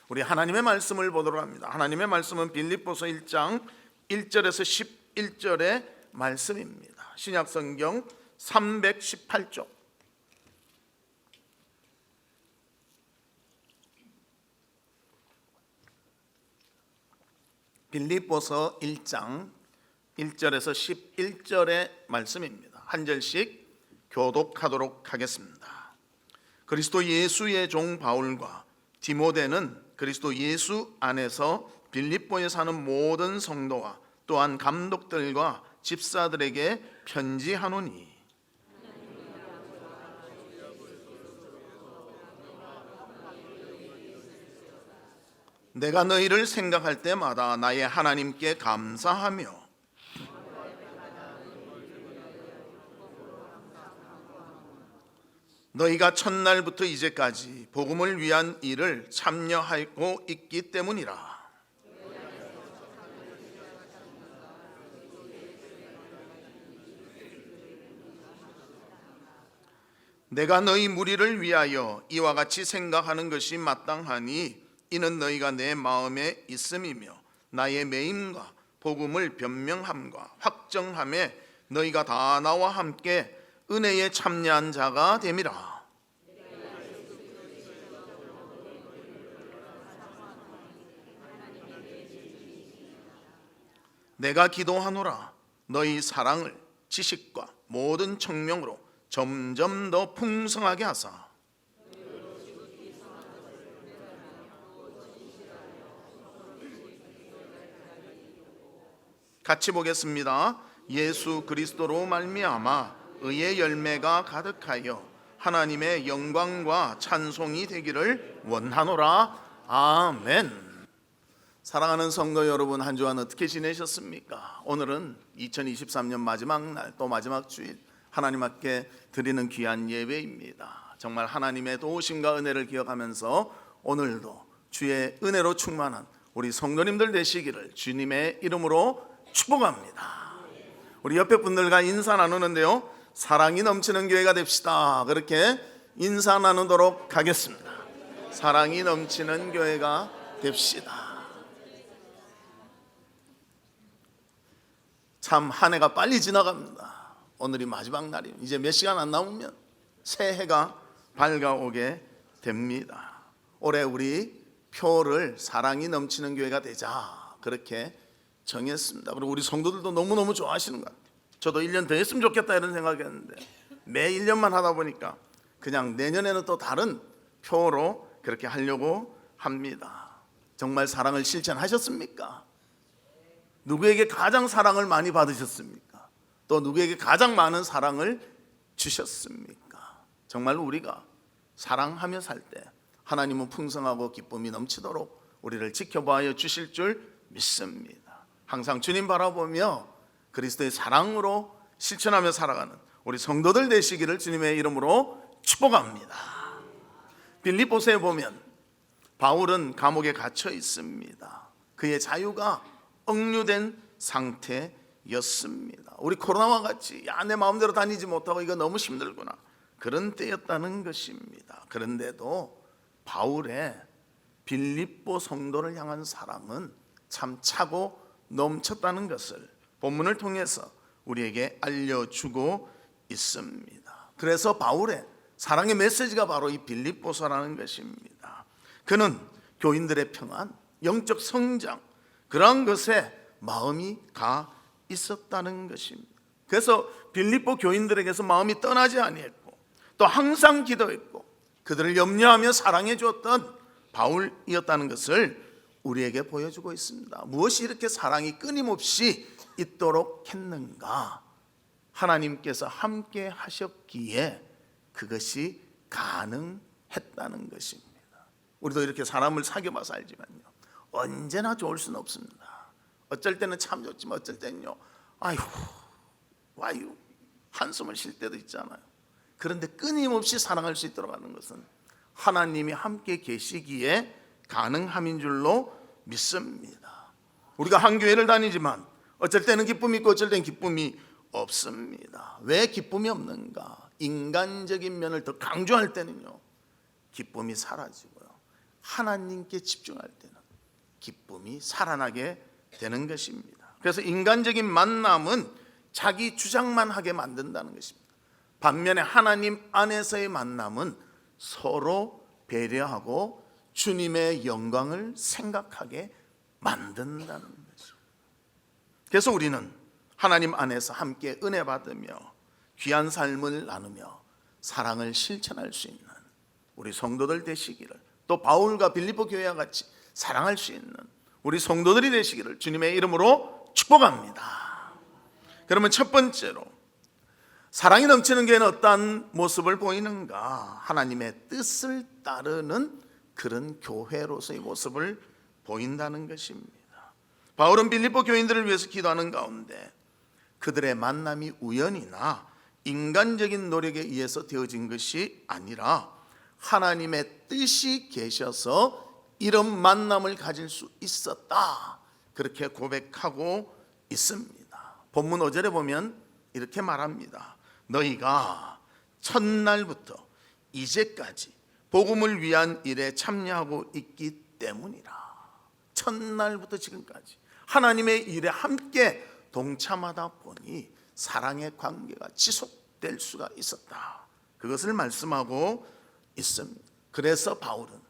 우리 하나님의 말씀을 보도록 합니다. 하나님의 말씀은 빌립보서 1장 1절에서 11절의 말씀입니다. 신약성경 318쪽. 빌립보서 1장 1절에서 11절의 말씀입니다. 한 절씩 교독하도록 하겠습니다. 그리스도 예수의 종 바울과 디모데는 그리스도 예수 안에서 빌립보에 사는 모든 성도와 또한 감독들과 집사들에게 편지하노니, 내가 너희를 생각할 때마다 나의 하나님께 감사하며 너희가 첫날부터 이제까지 복음을 위한 일을 참여하고 있기 때문이라. 내가 너희 무리를 위하여 이와 같이 생각하는 것이 마땅하니 이는 너희가 내 마음에 있음이며 나의 매임과 복음을 변명함과 확정함에 너희가 다 나와 함께 은혜에 참여한 자가 됨이라. 내가 기도하노라. 너희 사랑을 지식과 모든 청명으로 점점 더 풍성하게 하사 같이 보겠습니다. 예수 그리스도로 말미암아 의의 열매가 가득하여 하나님의 영광과 찬송이 되기를 원하노라. 아멘. 사랑하는 성도 여러분, 한 주간 어떻게 지내셨습니까? 오늘은 2023년 마지막 날, 또 마지막 주일 하나님 앞에 드리는 귀한 예배입니다. 정말 하나님의 도우심과 은혜를 기억하면서 오늘도 주의 은혜로 충만한 우리 성도님들 되시기를 주님의 이름으로 축복합니다. 우리 옆에 분들과 인사 나누는데요, 사랑이 넘치는 교회가 됩시다. 그렇게 인사 나누도록 하겠습니다. 사랑이 넘치는 교회가 됩시다. 참 한 해가 빨리 지나갑니다. 오늘이 마지막 날이에요. 이제 몇 시간 안 남으면 새해가 밝아오게 됩니다. 올해 우리 표를 사랑이 넘치는 교회가 되자 그렇게 정했습니다. 그리고 우리 성도들도 너무너무 좋아하시는 것 같아요. 저도 1년 더 했으면 좋겠다 이런 생각했는데 매 1년만 하다 보니까 그냥 내년에는 또 다른 표로 그렇게 하려고 합니다. 정말 사랑을 실천하셨습니까? 누구에게 가장 사랑을 많이 받으셨습니까? 또 누구에게 가장 많은 사랑을 주셨습니까? 정말 우리가 사랑하며 살 때 하나님은 풍성하고 기쁨이 넘치도록 우리를 지켜봐야 주실 줄 믿습니다. 항상 주님 바라보며 그리스도의 사랑으로 실천하며 살아가는 우리 성도들 되시기를 주님의 이름으로 축복합니다. 빌립보서에 보면 바울은 감옥에 갇혀 있습니다. 그의 자유가 억류된 상태였습니다. 우리 코로나와 같이 내 마음대로 다니지 못하고 이거 너무 힘들구나 그런 때였다는 것입니다. 그런데도 바울의 빌립보 성도를 향한 사랑은 참 차고 넘쳤다는 것을 본문을 통해서 우리에게 알려주고 있습니다. 그래서 바울의 사랑의 메시지가 바로 이 빌립보서라는 것입니다. 그는 교인들의 평안, 영적 성장 그런 것에 마음이 가 있었다는 것입니다. 그래서 빌립보 교인들에게서 마음이 떠나지 아니했고 또 항상 기도했고 그들을 염려하며 사랑해 주었던 바울이었다는 것을 우리에게 보여주고 있습니다. 무엇이 이렇게 사랑이 끊임없이 있도록 했는가? 하나님께서 함께 하셨기에 그것이 가능했다는 것입니다. 우리도 이렇게 사람을 사귀어봐서 알지만요, 언제나 좋을 수는 없습니다. 어쩔 때는 참 좋지만 어쩔 때는요, 와유 한숨을 쉴 때도 있잖아요. 그런데 끊임없이 사랑할 수 있도록 하는 것은 하나님이 함께 계시기에 가능함인 줄로 믿습니다. 우리가 한 교회를 다니지만 어쩔 때는 기쁨이 있고 어쩔 때는 기쁨이 없습니다. 왜 기쁨이 없는가? 인간적인 면을 더 강조할 때는요, 기쁨이 사라지고요, 하나님께 집중할 때는 기쁨이 살아나게 되는 것입니다. 그래서 인간적인 만남은 자기 주장만 하게 만든다는 것입니다. 반면에 하나님 안에서의 만남은 서로 배려하고 주님의 영광을 생각하게 만든다는 것입니다. 그래서 우리는 하나님 안에서 함께 은혜 받으며 귀한 삶을 나누며 사랑을 실천할 수 있는 우리 성도들 되시기를, 또 바울과 빌립보 교회와 같이 사랑할 수 있는 우리 성도들이 되시기를 주님의 이름으로 축복합니다. 그러면 첫 번째로, 사랑이 넘치는 교회는 어떠한 모습을 보이는가? 하나님의 뜻을 따르는 그런 교회로서의 모습을 보인다는 것입니다. 바울은 빌립보 교인들을 위해서 기도하는 가운데 그들의 만남이 우연이나 인간적인 노력에 의해서 되어진 것이 아니라 하나님의 뜻이 계셔서 이런 만남을 가질 수 있었다, 그렇게 고백하고 있습니다. 본문 5절에 보면 이렇게 말합니다. 너희가 첫날부터 이제까지 복음을 위한 일에 참여하고 있기 때문이라. 첫날부터 지금까지 하나님의 일에 함께 동참하다 보니 사랑의 관계가 지속될 수가 있었다, 그것을 말씀하고 있습니다. 그래서 바울은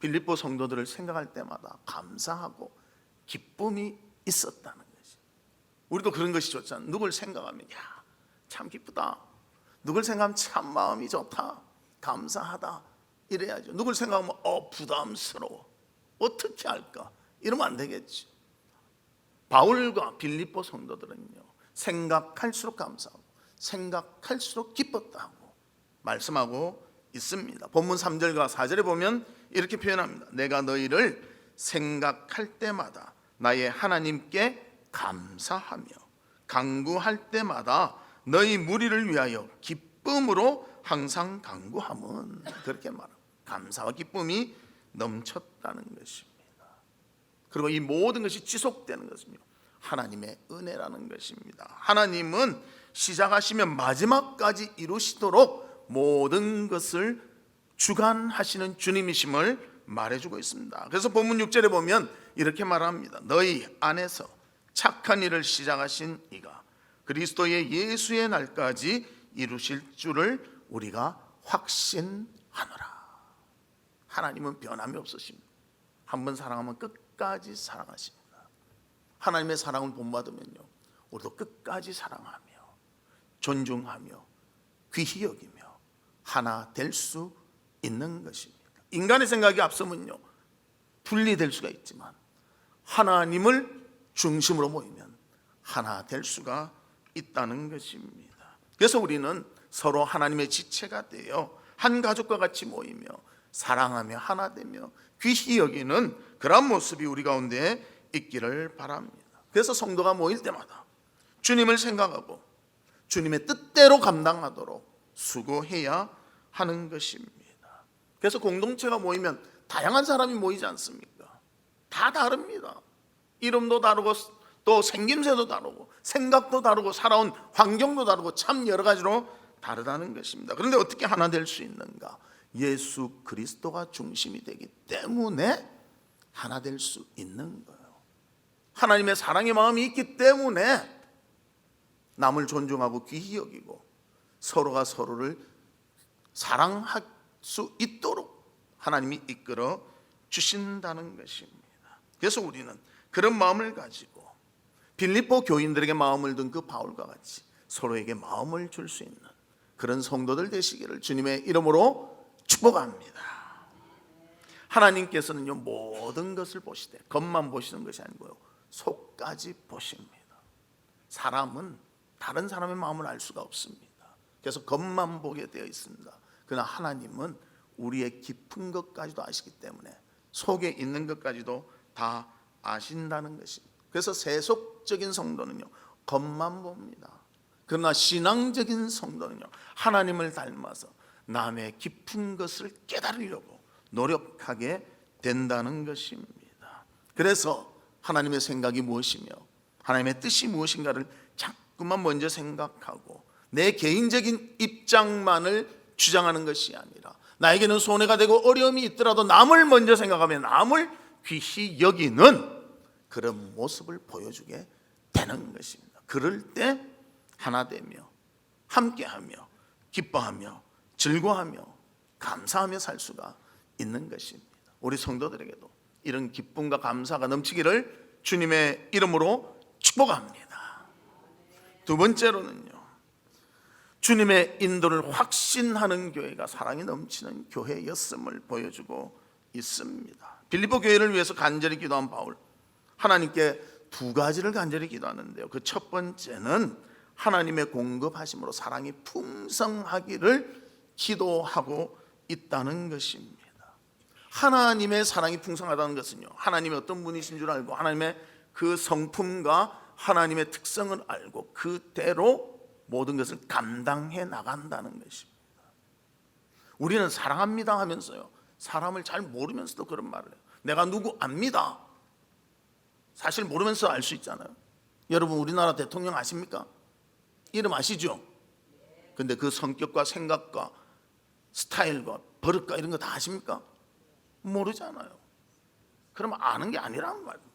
빌립보 성도들을 생각할 때마다 감사하고 기쁨이 있었다는 것이. 우리도 그런 것이 좋잖아. 누굴 생각하면 야, 참 기쁘다, 누굴 생각하면 참 마음이 좋다, 감사하다, 이래야죠. 누굴 생각하면 부담스러워, 어떻게 할까, 이러면 안 되겠지. 바울과 빌립보 성도들은요, 생각할수록 감사하고 생각할수록 기뻤다고 말씀하고 있습니다. 본문 3절과 4절에 보면 이렇게 표현합니다. 내가 너희를 생각할 때마다 나의 하나님께 감사하며 간구할 때마다 너희 무리를 위하여 기쁨으로 항상 간구함은, 그렇게 말합니다. 감사와 기쁨이 넘쳤다는 것입니다. 그리고 이 모든 것이 지속되는 것입니다. 하나님의 은혜라는 것입니다. 하나님은 시작하시면 마지막까지 이루시도록 모든 것을 주관하시는 주님이심을 말해주고 있습니다. 그래서 본문 6절에 보면 이렇게 말합니다. 너희 안에서 착한 일을 시작하신 이가 그리스도의 예수의 날까지 이루실 줄을 우리가 확신하노라. 하나님은 변함이 없으십니다. 한번 사랑하면 끝까지 사랑하십니다. 하나님의 사랑을 본받으면요, 우리도 끝까지 사랑하며 존중하며 귀히 여기며 하나 될 수 있는 것입니다. 인간의 생각이 앞서면요, 분리될 수가 있지만 하나님을 중심으로 모이면 하나 될 수가 있다는 것입니다. 그래서 우리는 서로 하나님의 지체가 되어 한 가족과 같이 모이며 사랑하며 하나 되며 귀히 여기는 그런 모습이 우리 가운데 있기를 바랍니다. 그래서 성도가 모일 때마다 주님을 생각하고 주님의 뜻대로 감당하도록 수고해야 하는 것입니다. 그래서 공동체가 모이면 다양한 사람이 모이지 않습니까? 다 다릅니다. 이름도 다르고 또 생김새도 다르고 생각도 다르고 살아온 환경도 다르고 참 여러 가지로 다르다는 것입니다. 그런데 어떻게 하나 될 수 있는가? 예수 그리스도가 중심이 되기 때문에 하나 될 수 있는 거예요. 하나님의 사랑의 마음이 있기 때문에 남을 존중하고 귀히 여기고 서로가 서로를 사랑할 수 있도록 하나님이 이끌어 주신다는 것입니다. 그래서 우리는 그런 마음을 가지고 빌립보 교인들에게 마음을 둔 그 바울과 같이 서로에게 마음을 줄 수 있는 그런 성도들 되시기를 주님의 이름으로 축복합니다. 하나님께서는요, 모든 것을 보시되 겉만 보시는 것이 아니고요, 속까지 보십니다. 사람은 다른 사람의 마음을 알 수가 없습니다. 그래서 겉만 보게 되어 있습니다. 그러나 하나님은 우리의 깊은 것까지도 아시기 때문에 속에 있는 것까지도 다 아신다는 것입니다. 그래서 세속적인 성도는요, 겉만 봅니다. 그러나 신앙적인 성도는요, 하나님을 닮아서 남의 깊은 것을 깨달으려고 노력하게 된다는 것입니다. 그래서 하나님의 생각이 무엇이며 하나님의 뜻이 무엇인가를 자꾸만 먼저 생각하고 내 개인적인 입장만을 주장하는 것이 아니라 나에게는 손해가 되고 어려움이 있더라도 남을 먼저 생각하며 남을 귀히 여기는 그런 모습을 보여주게 되는 것입니다. 그럴 때 하나 되며 함께하며 기뻐하며 즐거워하며 감사하며 살 수가 있는 것입니다. 우리 성도들에게도 이런 기쁨과 감사가 넘치기를 주님의 이름으로 축복합니다. 두 번째로는요, 주님의 인도를 확신하는 교회가 사랑이 넘치는 교회였음을 보여주고 있습니다. 빌립보 교회를 위해서 간절히 기도한 바울, 하나님께 두 가지를 간절히 기도하는데요, 그 첫 번째는 하나님의 공급하심으로 사랑이 풍성하기를 기도하고 있다는 것입니다. 하나님의 사랑이 풍성하다는 것은요, 하나님이 어떤 분이신 줄 알고 하나님의 그 성품과 하나님의 특성을 알고 그대로 모든 것을 감당해 나간다는 것입니다. 우리는 사랑합니다 하면서요, 사람을 잘 모르면서도 그런 말을 해요. 내가 누구 압니다. 사실 모르면서 알 수 있잖아요. 여러분, 우리나라 대통령 아십니까? 이름 아시죠? 근데 그 성격과 생각과 스타일과 버릇과 이런 거 다 아십니까? 모르잖아요. 그럼 아는 게 아니란 말이에요.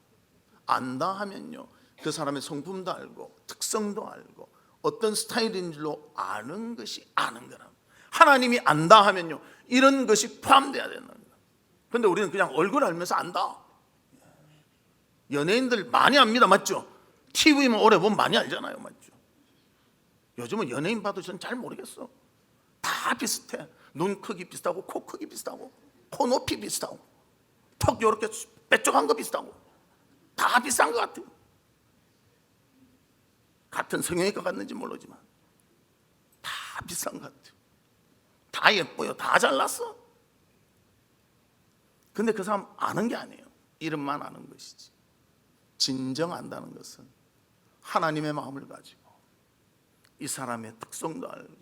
안다 하면요, 그 사람의 성품도 알고 특성도 알고 어떤 스타일인 줄로 아는 것이 아는 거라. 하나님이 안다 하면요, 이런 것이 포함되어야 되는 거예요. 그런데 우리는 그냥 얼굴 알면서 안다. 연예인들 많이 압니다, 맞죠? TV만 오래 보면 많이 알잖아요, 맞죠? 요즘은 연예인 봐도 전 잘 모르겠어. 다 비슷해. 눈 크기 비슷하고 코 크기 비슷하고 코 높이 비슷하고 턱 이렇게 빼쪽한 거 비슷하고 다 비슷한 것 같아요. 같은 성형외과 갔는지 모르지만 다 비슷한 것 같아요. 다 예뻐요. 다 잘났어. 근데 그 사람 아는 게 아니에요. 이름만 아는 것이지. 진정 안다는 것은 하나님의 마음을 가지고 이 사람의 특성도 알고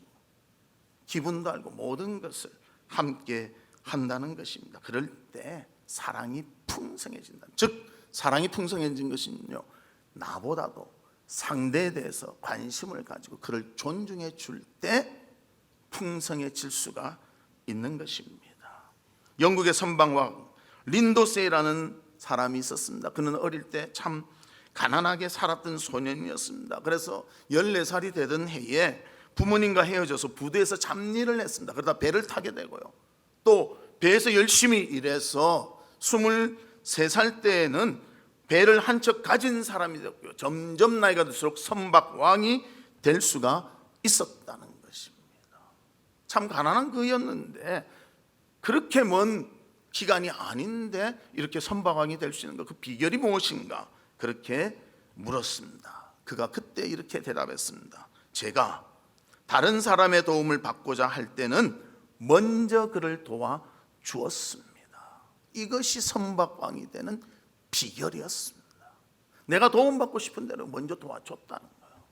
기분도 알고 모든 것을 함께 한다는 것입니다. 그럴 때 사랑이 풍성해진다. 즉 사랑이 풍성해진 것은요, 나보다도 상대에 대해서 관심을 가지고 그를 존중해 줄 때 풍성해질 수가 있는 것입니다. 영국의 선방왕 린도세이라는 사람이 있었습니다. 그는 어릴 때 참 가난하게 살았던 소년이었습니다. 그래서 14살이 되던 해에 부모님과 헤어져서 부두에서 잡일을 했습니다. 그러다 배를 타게 되고요, 또 배에서 열심히 일해서 23살 때에는 배를 한 척 가진 사람이 되었고요, 점점 나이가 들수록 선박왕이 될 수가 있었다는 것입니다. 참 가난한 그였는데 그렇게 먼 기간이 아닌데 이렇게 선박왕이 될 수 있는 것, 그 비결이 무엇인가 그렇게 물었습니다. 그가 그때 이렇게 대답했습니다. 제가 다른 사람의 도움을 받고자 할 때는 먼저 그를 도와주었습니다. 이것이 선박왕이 되는 비결이었습니다. 내가 도움받고 싶은 대로 먼저 도와줬다는 거예요.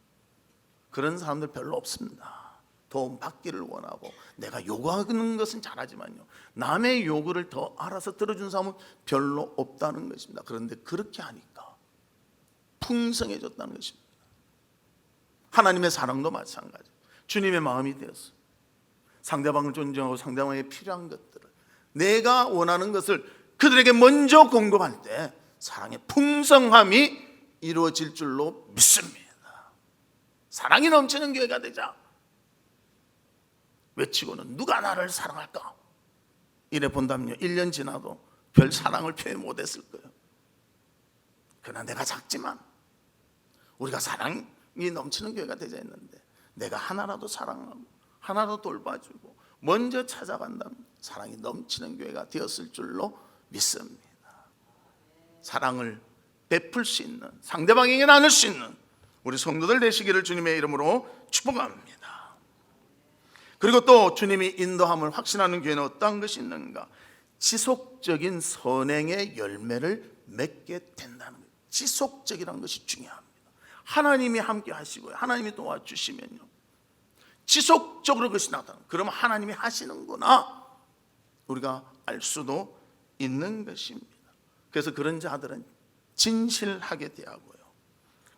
그런 사람들 별로 없습니다. 도움 받기를 원하고 내가 요구하는 것은 잘하지만요, 남의 요구를 더 알아서 들어준 사람은 별로 없다는 것입니다. 그런데 그렇게 하니까 풍성해졌다는 것입니다. 하나님의 사랑도 마찬가지. 주님의 마음이 되었어요. 상대방을 존중하고 상대방에게 필요한 것들을, 내가 원하는 것을 그들에게 먼저 공급할 때 사랑의 풍성함이 이루어질 줄로 믿습니다. 사랑이 넘치는 교회가 되자. 외치고는 누가 나를 사랑할까? 이래 본다면요, 1년 지나도 별 사랑을 표현 못했을 거예요. 그러나 내가 작지만 우리가 사랑이 넘치는 교회가 되자 했는데, 내가 하나라도 사랑하고 하나라도 돌봐주고 먼저 찾아간다면 사랑이 넘치는 교회가 되었을 줄로 믿습니다. 사랑을 베풀 수 있는, 상대방에게 나눌 수 있는 우리 성도들 되시기를 주님의 이름으로 축복합니다. 그리고 또 주님이 인도함을 확신하는 교회는 어떠한 것이 있는가? 지속적인 선행의 열매를 맺게 된다는 거예요. 지속적이라는 것이 중요합니다. 하나님이 함께 하시고요, 하나님이 도와주시면요, 지속적으로 그것이 나타나요. 그러면 하나님이 하시는구나 우리가 알 수도 있는 것입니다. 그래서 그런 자들은 진실하게 대하고요,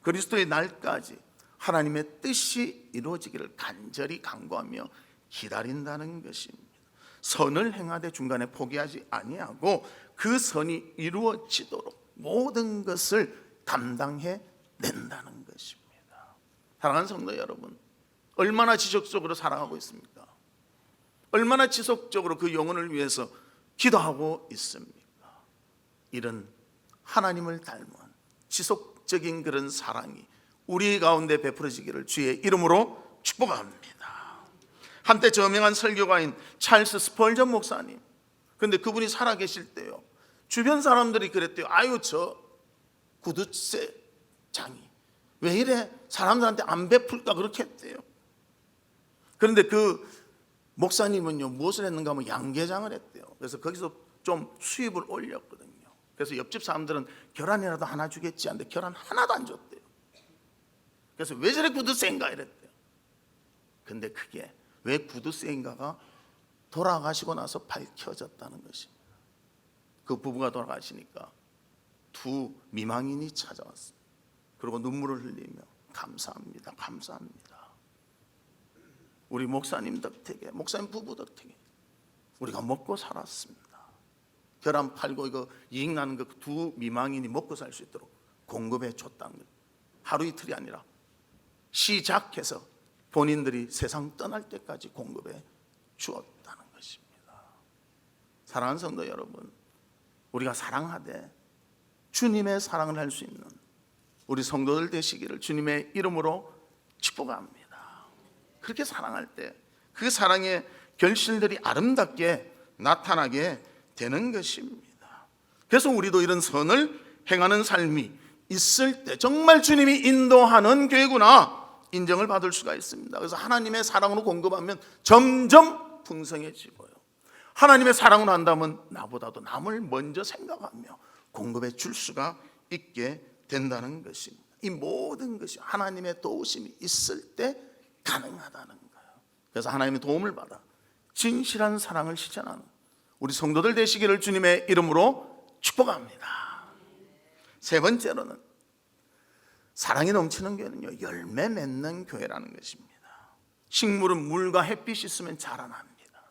그리스도의 날까지 하나님의 뜻이 이루어지기를 간절히 간구하며 기다린다는 것입니다. 선을 행하되 중간에 포기하지 아니하고 그 선이 이루어지도록 모든 것을 감당해 낸다는 것입니다. 사랑하는 성도 여러분, 얼마나 지속적으로 사랑하고 있습니까? 얼마나 지속적으로 그 영혼을 위해서 기도하고 있습니까? 이런 하나님을 닮은 지속적인 그런 사랑이 우리 가운데 베풀어지기를 주의 이름으로 축복합니다. 한때 저명한 설교가인 찰스 스펄전 목사님, 근데 그분이 살아계실 때요, 주변 사람들이 그랬대요. 아유, 저 구두쇠 장이 왜 이래 사람들한테 안 베풀까, 그렇게 했대요. 그런데 그 목사님은요, 무엇을 했는가 하면 양계장을 했대요. 그래서 거기서 좀 수입을 올렸거든요. 그래서 옆집 사람들은 계란이라도 하나 주겠지 하는데 계란 하나도 안 줬대요. 그래서 왜 저래 구두쇠인가 이랬대요. 근데 그게 왜 구두쇠인가가 돌아가시고 나서 밝혀졌다는 것입니다. 그 부부가 돌아가시니까 두 미망인이 찾아왔습니다. 그리고 눈물을 흘리며 감사합니다, 감사합니다. 우리 목사님 덕택에, 목사님 부부 덕택에 우리가 먹고 살았습니다. 계란 팔고 이거 이익 나는 그 두 미망인이 먹고 살 수 있도록 공급해 줬다는 거예요. 하루 이틀이 아니라 시작해서 본인들이 세상 떠날 때까지 공급해 주었다는 것입니다. 사랑하는 성도 여러분, 우리가 사랑하되 주님의 사랑을 할 수 있는 우리 성도들 되시기를 주님의 이름으로 축복합니다. 그렇게 사랑할 때 그 사랑의 결실들이 아름답게 나타나게 되는 것입니다. 그래서 우리도 이런 선을 행하는 삶이 있을 때 정말 주님이 인도하는 교회구나 인정을 받을 수가 있습니다. 그래서 하나님의 사랑으로 공급하면 점점 풍성해지고요, 하나님의 사랑으로 한다면 나보다도 남을 먼저 생각하며 공급해 줄 수가 있게 된다는 것입니다. 이 모든 것이 하나님의 도우심이 있을 때 가능하다는 거예요. 그래서 하나님의 도움을 받아 진실한 사랑을 실천하는 우리 성도들 되시기를 주님의 이름으로 축복합니다. 세 번째로는 사랑이 넘치는 교회는요, 열매 맺는 교회라는 것입니다. 식물은 물과 햇빛이 있으면 자라납니다.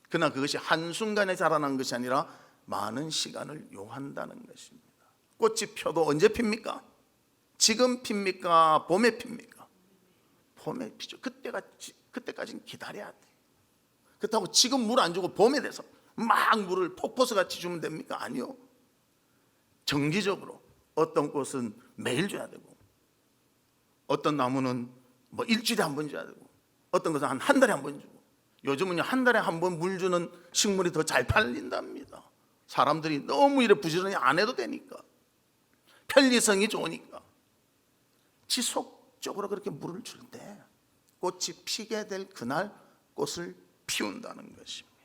그러나 그것이 한순간에 자라난 것이 아니라 많은 시간을 요한다는 것입니다. 꽃이 펴도 언제 핍니까? 지금 핍니까? 봄에 핍니까? 봄에 피죠. 그때까지는 기다려야 돼요. 그렇다고 지금 물 안 주고 봄에 돼서 막 물을 폭포수같이 주면 됩니까? 아니요. 정기적으로 어떤 꽃은 매일 줘야 되고, 어떤 나무는 뭐 일주일에 한 번 줘야 되고, 어떤 것은 한 달에 한 번 주고, 요즘은 한 달에 한 번 물 주는 식물이 더 잘 팔린답니다. 사람들이 너무 이래 부지런히 안 해도 되니까, 편리성이 좋으니까. 지속적으로 그렇게 물을 줄 때 꽃이 피게 될 그날 꽃을 피운다는 것입니다.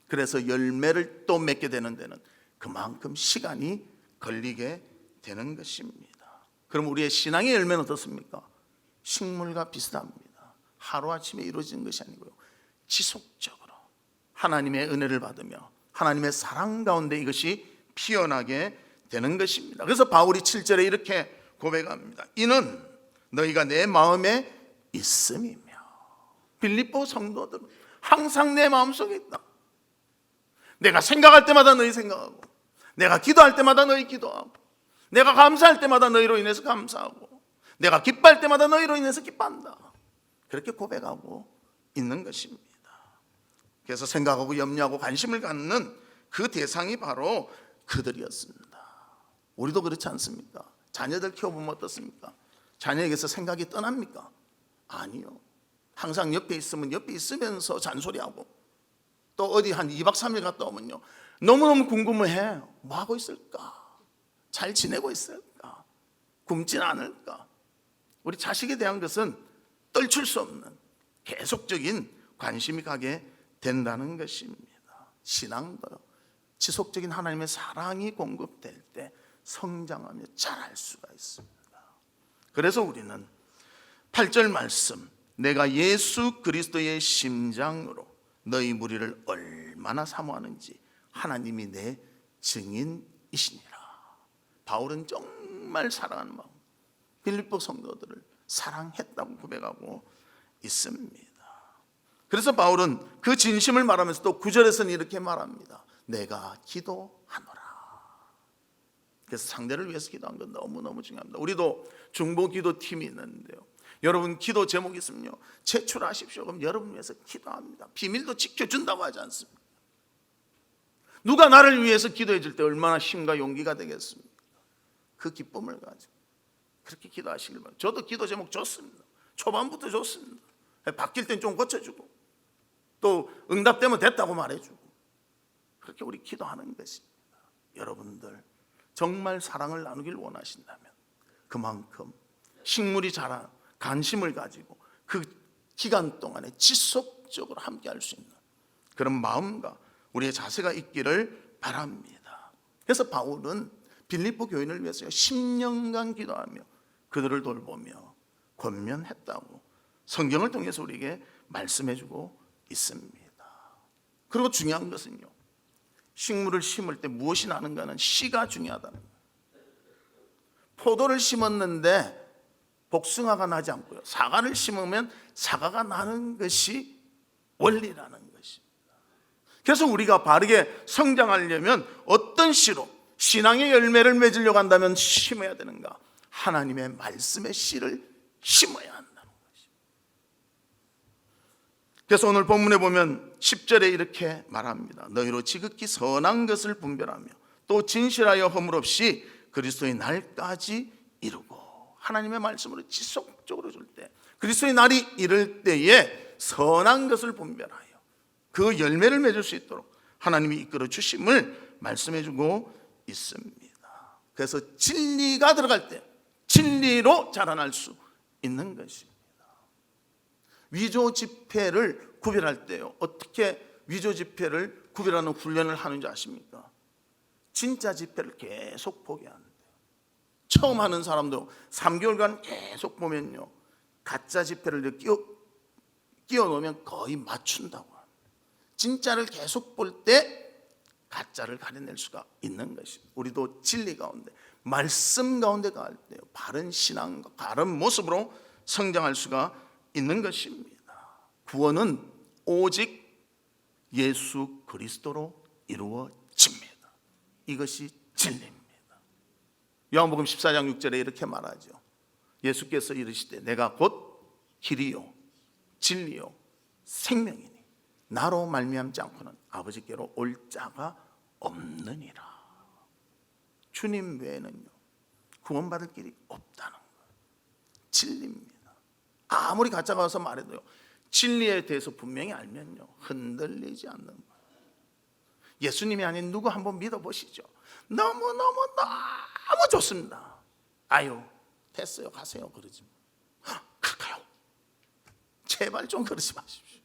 그래서 열매를 또 맺게 되는 데는 그만큼 시간이 걸리게 되는 것입니다. 그럼 우리의 신앙의 열매는 어떻습니까? 식물과 비슷합니다. 하루아침에 이루어지는 것이 아니고요, 지속적으로 하나님의 은혜를 받으며 하나님의 사랑 가운데 이것이 피어나게 되는 것입니다. 그래서 바울이 7절에 이렇게 고백합니다. 이는 너희가 내 마음에 있음이며. 빌립보 성도들은 항상 내 마음속에 있다. 내가 생각할 때마다 너희 생각하고, 내가 기도할 때마다 너희 기도하고, 내가 감사할 때마다 너희로 인해서 감사하고, 내가 기뻐할 때마다 너희로 인해서 기뻐한다. 그렇게 고백하고 있는 것입니다. 그래서 생각하고 염려하고 관심을 갖는 그 대상이 바로 그들이었습니다. 우리도 그렇지 않습니까? 자녀들 키워보면 어떻습니까? 자녀에게서 생각이 떠납니까? 아니요. 항상 옆에 있으면 옆에 있으면서 잔소리하고, 또 어디 한 2박 3일 갔다 오면요, 너무너무 궁금해. 뭐 하고 있을까? 잘 지내고 있을까? 굶진 않을까? 우리 자식에 대한 것은 떨칠 수 없는 계속적인 관심이 가게 된다는 것입니다. 신앙도요, 지속적인 하나님의 사랑이 공급될 때 성장하며 자랄 수가 있습니다. 그래서 우리는 8절 말씀, 내가 예수 그리스도의 심장으로 너희 무리를 얼마나 사모하는지 하나님이 내 증인이시니라. 바울은 정말 사랑하는 마음, 빌립보 성도들을 사랑했다고 고백하고 있습니다. 그래서 바울은 그 진심을 말하면서 또 9절에서는 이렇게 말합니다. 내가 기도하노라. 그래서 상대를 위해서 기도하는 건 너무너무 중요합니다. 우리도 중보 기도팀이 있는데요, 여러분 기도 제목이 있으면요, 제출하십시오. 그럼 여러분 위해서 기도합니다. 비밀도 지켜준다고 하지 않습니까? 누가 나를 위해서 기도해 줄 때 얼마나 힘과 용기가 되겠습니까? 그 기쁨을 가지고 그렇게 기도하시길 바랍니다. 저도 기도 제목 좋습니다. 초반부터 좋습니다. 바뀔 땐 좀 고쳐주고 또 응답되면 됐다고 말해주고, 그렇게 우리 기도하는 것입니다. 여러분들 정말 사랑을 나누길 원하신다면 그만큼 식물이 자란 관심을 가지고 그 기간 동안에 지속적으로 함께 할 수 있는 그런 마음과 우리의 자세가 있기를 바랍니다. 그래서 바울은 빌립보 교인을 위해서 10년간 기도하며 그들을 돌보며 권면했다고 성경을 통해서 우리에게 말씀해주고 있습니다. 그리고 중요한 것은요, 식물을 심을 때 무엇이 나는가는 씨가 중요하다는 거예요. 포도를 심었는데 복숭아가 나지 않고요, 사과를 심으면 사과가 나는 것이 원리라는 것입니다. 그래서 우리가 바르게 성장하려면 어떤 씨로 신앙의 열매를 맺으려고 한다면 심어야 되는가? 하나님의 말씀의 씨를 심어야 한다는 것입니다. 그래서 오늘 본문에 보면 10절에 이렇게 말합니다. 너희로 지극히 선한 것을 분별하며 또 진실하여 허물 없이 그리스도의 날까지 이루고, 하나님의 말씀으로 지속적으로 줄 때, 그리스도의 날이 이를 때에 선한 것을 분별하여 그 열매를 맺을 수 있도록 하나님이 이끌어 주심을 말씀해 주고 있습니다. 그래서 진리가 들어갈 때 진리로 자라날 수 있는 것입니다. 위조 지폐를 구별할 때요, 어떻게 위조 지폐를 구별하는 훈련을 하는지 아십니까? 진짜 지폐를 계속 보게 하는데요, 처음 하는 사람도 3개월간 계속 보면요, 가짜 지폐를 끼워 놓으면 거의 맞춘다고 합니다. 진짜를 계속 볼 때 가짜를 가려낼 수가 있는 것입니다. 우리도 진리 가운데, 말씀 가운데 갈 때 바른 신앙과 바른 모습으로 성장할 수가 있는 것입니다. 구원은 오직 예수 그리스도로 이루어집니다. 이것이 진리입니다. 요한복음 14장 6절에 이렇게 말하죠. 예수께서 이르시되 내가 곧 길이요 진리요 생명이니 나로 말미암지 않고는 아버지께로 올 자가 없느니라. 주님 외에는요 구원받을 길이 없다는 거예요. 진리입니다. 아무리 가짜가 와서 말해도요, 진리에 대해서 분명히 알면요 흔들리지 않는 거예요. 예수님이 아닌 누구 한번 믿어보시죠. 너무너무 좋습니다. 아유 됐어요 가세요 그러지 마. 그럴까요? 제발 좀 그러지 마십시오.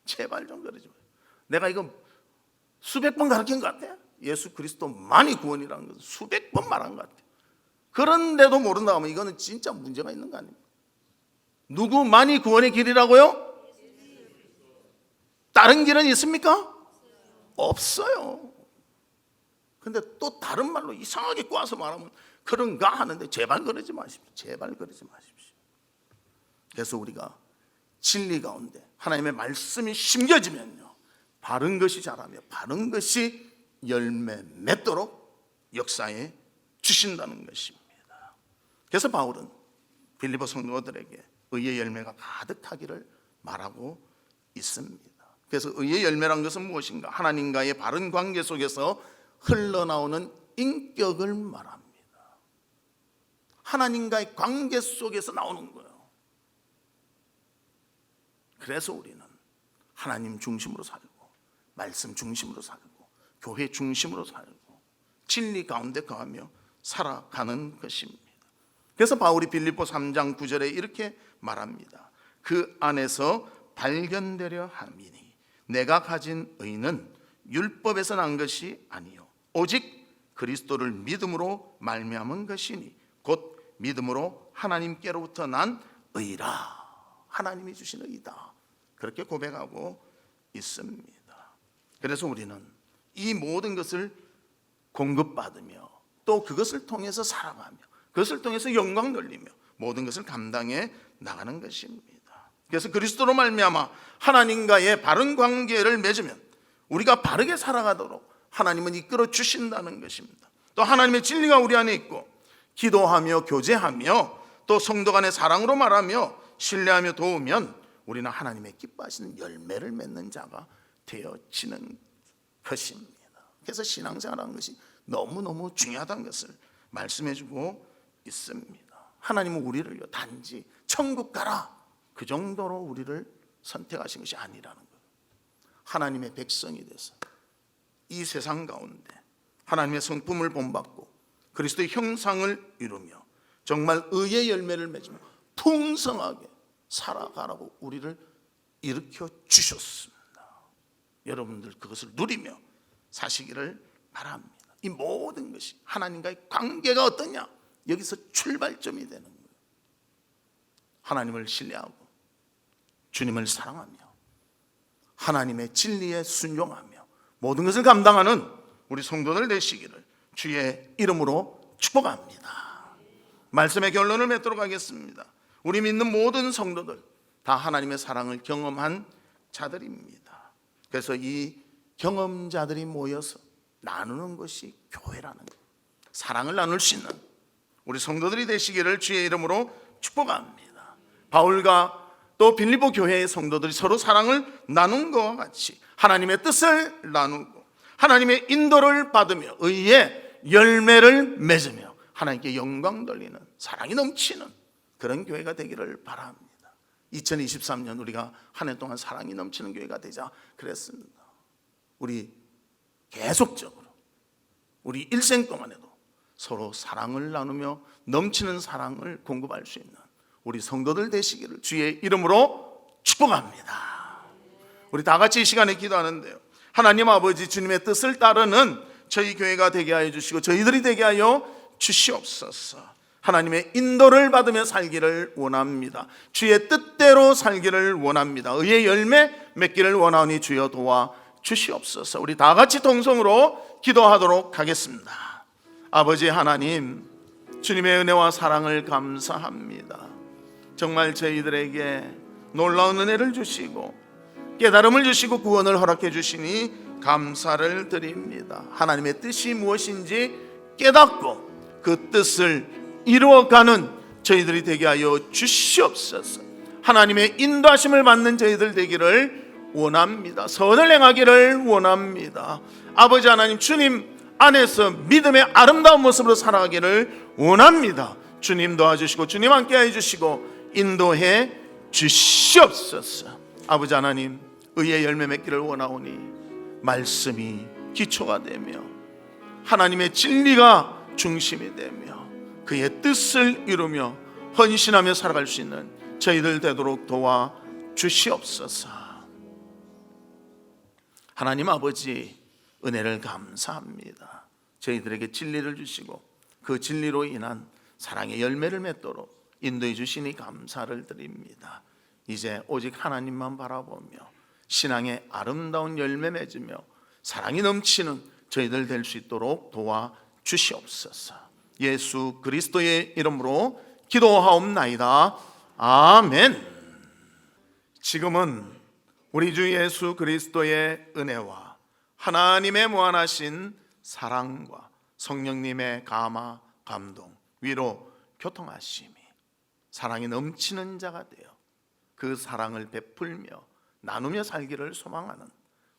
제발 좀 그러지 마십시오. 내가 이거 수백 번 가르친 것 같아. 예수 그리스도만이 구원이라는 것은 수백 번 말한 것 같아. 그런데도 모른다 하면 이거는 진짜 문제가 있는 거 아닙니까? 누구만이 구원의 길이라고요? 다른 길은 있습니까? 없어요. 근데 또 다른 말로 이상하게 꼬아서 말하면 그런가 하는데 제발 그러지 마십시오. 제발 그러지 마십시오. 그래서 우리가 진리 가운데 하나님의 말씀이 심겨지면요 바른 것이 자라며 바른 것이 열매 맺도록 역사에 주신다는 것입니다. 그래서 바울은 빌립보 성도들에게 의의 열매가 가득하기를 말하고 있습니다. 그래서 의의 열매란 것은 무엇인가? 하나님과의 바른 관계 속에서 흘러나오는 인격을 말합니다. 하나님과의 관계 속에서 나오는 거예요. 그래서 우리는 하나님 중심으로 살고 말씀 중심으로 살고 교회 중심으로 살고 진리 가운데 거하며 살아가는 것입니다. 그래서 바울이 빌립보 3장 9절에 이렇게 말합니다. 그 안에서 발견되려 함이니 내가 가진 의는 율법에서 난 것이 아니요 오직 그리스도를 믿음으로 말미암은 것이니 곧 믿음으로 하나님께로부터 난 의라. 하나님이 주신 의다. 그렇게 고백하고 있습니다. 그래서 우리는 이 모든 것을 공급받으며 또 그것을 통해서 살아가며 그것을 통해서 영광 돌리며 모든 것을 감당해 나가는 것입니다. 그래서 그리스도로 말미암아 하나님과의 바른 관계를 맺으면 우리가 바르게 살아가도록 하나님은 이끌어 주신다는 것입니다. 또 하나님의 진리가 우리 안에 있고 기도하며 교제하며 또 성도 간의 사랑으로 말하며 신뢰하며 도우면 우리는 하나님의 기뻐하시는 열매를 맺는 자가 되어지는 것입니다. 그래서 신앙생활하는 것이 너무너무 중요하다는 것을 말씀해주고 있습니다. 하나님은 우리를 단지 천국 가라 그 정도로 우리를 선택하신 것이 아니라는 거예요. 하나님의 백성이 돼서 이 세상 가운데 하나님의 성품을 본받고 그리스도의 형상을 이루며 정말 의의 열매를 맺으며 풍성하게 살아가라고 우리를 일으켜 주셨습니다. 여러분들 그것을 누리며 사시기를 바랍니다. 이 모든 것이 하나님과의 관계가 어떠냐, 여기서 출발점이 되는 거예요. 하나님을 신뢰하고 주님을 사랑하며 하나님의 진리에 순종하며 모든 것을 감당하는 우리 성도들 되시기를 주의 이름으로 축복합니다. 말씀의 결론을 맺도록 하겠습니다. 우리 믿는 모든 성도들 다 하나님의 사랑을 경험한 자들입니다. 그래서 이 경험자들이 모여서 나누는 것이 교회라는 거예요. 사랑을 나눌 수 있는 우리 성도들이 되시기를 주의 이름으로 축복합니다. 바울과 또 빌립보 교회의 성도들이 서로 사랑을 나눈 것과 같이 하나님의 뜻을 나누고 하나님의 인도를 받으며 의의 열매를 맺으며 하나님께 영광 돌리는 사랑이 넘치는 그런 교회가 되기를 바랍니다. 2023년 우리가 한 해 동안 사랑이 넘치는 교회가 되자 그랬습니다. 우리 계속적으로 우리 일생 동안에도 서로 사랑을 나누며 넘치는 사랑을 공급할 수 있는 우리 성도들 되시기를 주의 이름으로 축복합니다. 우리 다 같이 이 시간에 기도하는데요, 하나님 아버지 주님의 뜻을 따르는 저희 교회가 되게 하여 주시고 저희들이 되게 하여 주시옵소서. 하나님의 인도를 받으며 살기를 원합니다. 주의 뜻대로 살기를 원합니다. 의의 열매 맺기를 원하오니 주여 도와 주시옵소서. 우리 다 같이 동성으로 기도하도록 하겠습니다. 아버지 하나님, 주님의 은혜와 사랑을 감사합니다. 정말 저희들에게 놀라운 은혜를 주시고 깨달음을 주시고 구원을 허락해 주시니 감사를 드립니다. 하나님의 뜻이 무엇인지 깨닫고 그 뜻을 이루어가는 저희들이 되게 하여 주시옵소서. 하나님의 인도하심을 받는 저희들 되기를 원합니다. 선을 행하기를 원합니다. 아버지 하나님, 주님 안에서 믿음의 아름다운 모습으로 살아가기를 원합니다. 주님 도와주시고 주님 함께해 주시고 인도해 주시옵소서. 아버지 하나님, 의의 열매 맺기를 원하오니 말씀이 기초가 되며 하나님의 진리가 중심이 되며 그의 뜻을 이루며 헌신하며 살아갈 수 있는 저희들 되도록 도와 주시옵소서. 하나님 아버지, 은혜를 감사합니다. 저희들에게 진리를 주시고 그 진리로 인한 사랑의 열매를 맺도록 인도해 주시니 감사를 드립니다. 이제 오직 하나님만 바라보며 신앙의 아름다운 열매 맺으며 사랑이 넘치는 저희들 될 수 있도록 도와 주시옵소서. 예수 그리스도의 이름으로 기도하옵나이다. 아멘. 지금은 우리 주 예수 그리스도의 은혜와 하나님의 무한하신 사랑과 성령님의 감화, 감동, 위로, 교통하심이 사랑이 넘치는 자가 되어 그 사랑을 베풀며 나누며 살기를 소망하는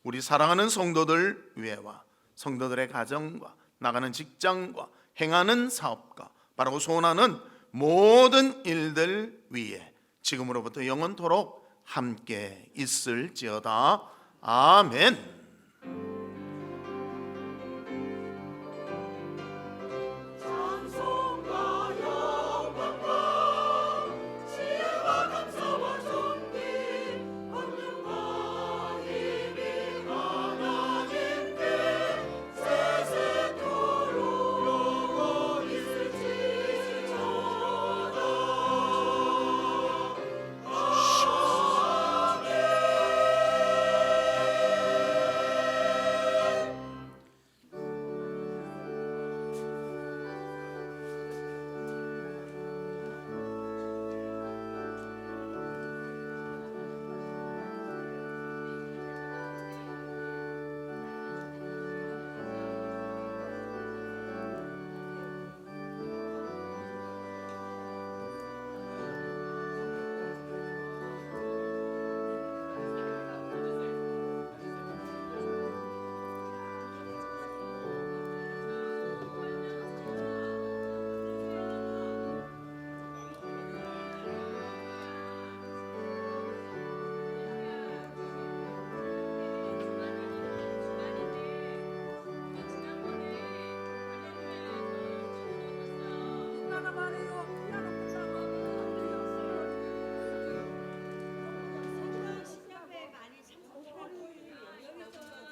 우리 사랑하는 성도들 위에와 성도들의 가정과 나가는 직장과 행하는 사업과 바라고 소원하는 모든 일들 위에 지금으로부터 영원토록 함께 있을지어다. 아멘.